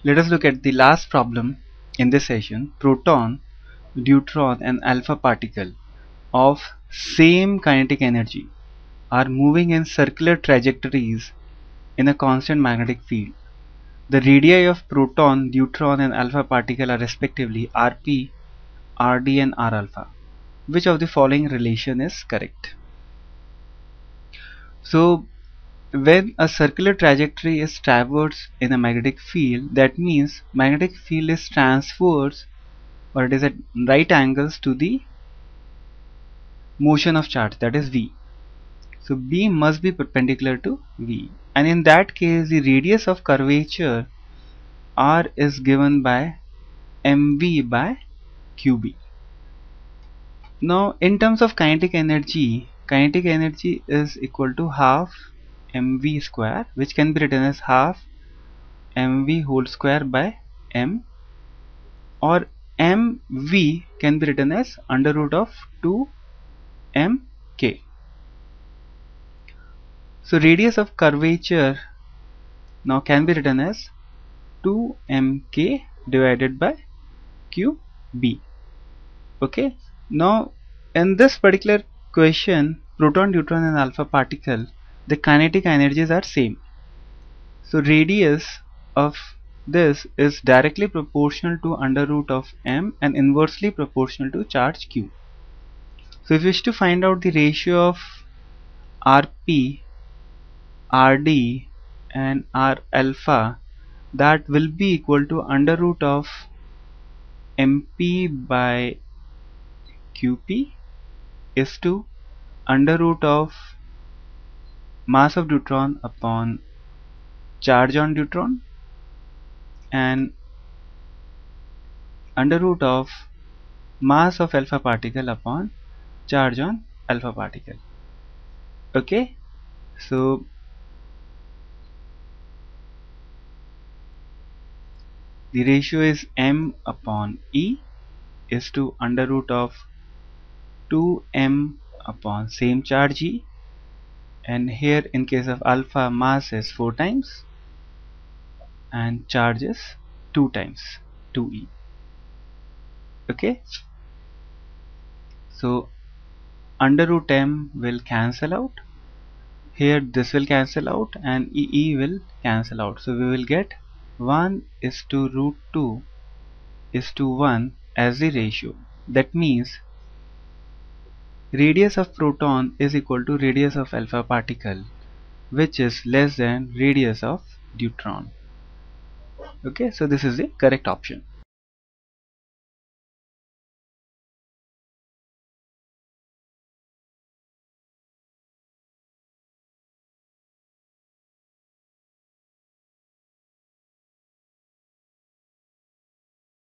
Let us look at the last problem in this session. Proton, deuteron and alpha particle of same kinetic energy are moving in circular trajectories in a constant magnetic field. The radii of proton, deuteron and alpha particle are respectively Rp, Rd and R alpha. Which of the following relation is correct? So when a circular trajectory is traversed in a magnetic field, that means magnetic field is transverse, or it is at right angles to the motion of charge, that is V. So B must be perpendicular to V, and in that case the radius of curvature R is given by mv by qb. Now in terms of kinetic energy is equal to half mv square, which can be written as half mv whole square by m, or mv can be written as under root of 2 mk. So radius of curvature now can be written as 2 mk divided by qb. Okay, now in this particular question, proton, deuteron and alpha particle, the kinetic energies are same. So radius of this is directly proportional to under root of m and inversely proportional to charge q. So if you wish to find out the ratio of Rp, Rd and R alpha, that will be equal to under root of mp by qp is to under root of mass of deuteron upon charge on deuteron and under root of mass of alpha particle upon charge on alpha particle. Okay, so the ratio is m upon e is to under root of 2m upon same charge e, and here in case of alpha mass is 4 times and charge is 2 times 2e. Okay, so under root m will cancel out, here this will cancel out and e will cancel out, so we will get 1 is to root 2 is to 1 as the ratio. That means radius of proton is equal to radius of alpha particle, which is less than radius of deuteron. Okay, so this is the correct option.